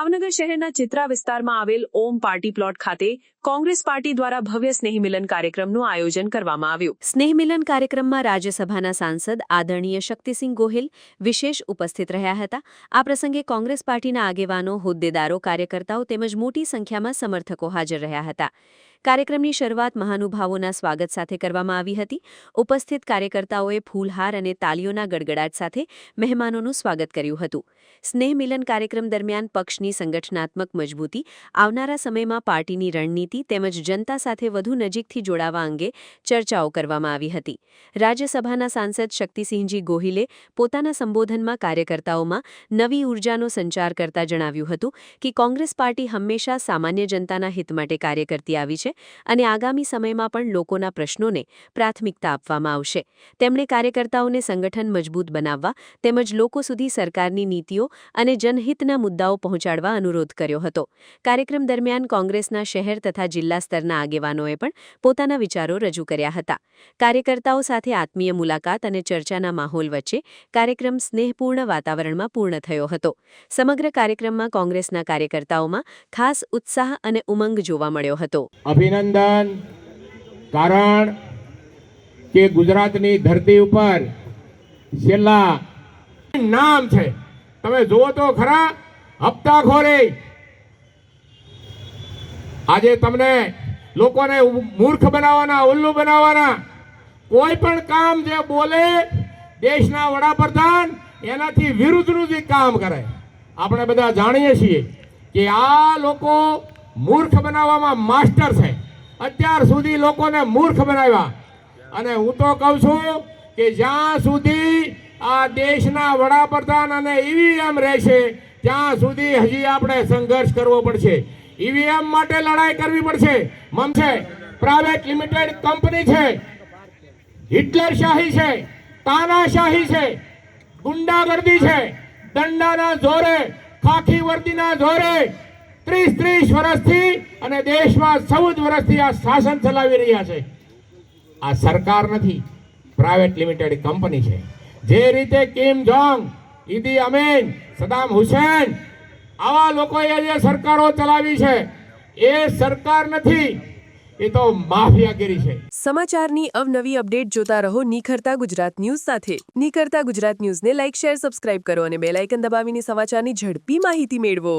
ભાવનગર શહેરના ચિત્રા વિસ્તારમાં આવેલ ઓમ પાર્ટી પ્લોટ ખાતે કોંગ્રેસ પાર્ટી દ્વારા ભવ્ય સ્નેહ મિલન કાર્યક્રમનું આયોજન કરવામાં આવ્યું। સ્નેહ મિલન કાર્યક્રમમાં રાજ્યસભાના સાંસદ આદરણીય શક્તિસિંહ ગોહિલ વિશેષ ઉપસ્થિત રહ્યા હતા। આ પ્રસંગે કોંગ્રેસ પાર્ટીના આગેવાનો, હોદ્દેદારો, કાર્યકર્તાઓ તેમજ મોટી સંખ્યામાં સમર્થકો હાજર રહ્યા હતા। કાર્યક્રમની શરૂઆત મહાનુભાવોના સ્વાગત સાથે કરવામાં આવી હતી। ઉપસ્થિત કાર્યકર્તાઓએ ફૂલહાર અને તાલીઓના ગડગડાટ સાથે મહેમાનોનું સ્વાગત કર્યું હતું। સ્નેહ મિલન કાર્યક્રમ દરમિયાન પક્ષની સંગઠનાત્મક મજબૂતી, આવનારા સમયમાં પાર્ટીની રણનીતિ તેમજ જનતા સાથે વધુ નજીકથી જોડાવા અંગે ચર્ચાઓ કરવામાં આવી હતી। રાજ્યસભાના સાંસદ શક્તિસિંહજી ગોહિલે પોતાના સંબોધનમાં કાર્યકર્તાઓમાં નવી ઉર્જાનો સંચાર કરતા જણાવ્યું હતું કે કોંગ્રેસ પાર્ટી હંમેશા સામાન્ય જનતાના હિત માટે કાર્ય કરતી આવી છે અને આગામી સમયમાં પણ લોકોના પ્રશ્નોને પ્રાથમિકતા આપવામાં આવશે। તેમણે કાર્યકર્તાઓને સંગઠન મજબૂત બનાવવા તેમજ લોકો સુધી સરકારની નીતિઓ અને જનહિતના મુદ્દાઓ પહોંચાડવા અનુરોધ કર્યો હતો। કાર્યક્રમ દરમિયાન કોંગ્રેસના શહેર તથા જિલ્લા સ્તરના આગેવાનોએ પણ પોતાના વિચારો રજૂ કર્યા હતા। કાર્યકર્તાઓ સાથે આત્મીય મુલાકાત અને ચર્ચાના માહોલ વચ્ચે કાર્યક્રમ સ્નેહપૂર્ણ વાતાવરણમાં પૂર્ણ થયો હતો। સમગ્ર કાર્યક્રમમાં કોંગ્રેસના કાર્યકર્તાઓમાં ખાસ ઉત્સાહ અને ઉમંગ જોવા મળ્યો હતો। અભિનંદન, કારણ કે ગુજરાતની ધરતી ઉપર છેલ્લા નામ છે, તમે જુઓ તો ખરા, હપ્તાખોરી। આજે તમને લોકોને મૂર્ખ બનાવવાના, ઉલ્લુ બનાવવાના, કોઈ પણ કામ જે બોલે દેશના વડાપ્રધાન એનાથી વિરુદ્ધનું જે કામ કરે, આપણે બધા જાણીએ છીએ કે આ લોકો મૂર્ખ બનાવવામાં માસ્ટર છે। અત્યાર સુધી લોકોને મૂર્ખ બનાવ્યા અને હું તો કહું છું કે જ્યાં સુધી આ દેશના વડાપ્રધાન અને ઈવીએમ રહેશે ત્યાં સુધી હજી આપણે સંઘર્ષ કરવો પડશે। ઈવીએમ માટે લડાઈ કરવી પડશે। મમશે પ્રાઇવેટ લિમિટેડ કંપની છે, હિટલરશાહી છે, તાનાશાહી છે, ગુંડાગર્દી છે, દંડાના જોરે, ખાખી વર્દીના જોરે 30 વર્ષથી અને દેશમાં 14 વર્ષથી આ શાસન ચલાવી રહ્યા છે। આ સરકાર નથી, પ્રાઇવેટ લિમિટેડ કંપની છે। જે રીતે Kim Jong, ઈદી Amin, Saddam Hussain આવા લોકોએ જે સરકારો ચલાવી છે એ સરકાર નથી, એ તો માફિયાગીરી છે। સમાચારની અવનવી અપડેટ જોતા રહો નિખરતા ગુજરાત ન્યૂઝ સાથે। નિખરતા ગુજરાત ન્યૂઝને લાઇક, શેર, સબસ્ક્રાઇબ કરો અને બેલ આઇકન દબાવીને સમાચારની ઝડપી માહિતી મેળવો।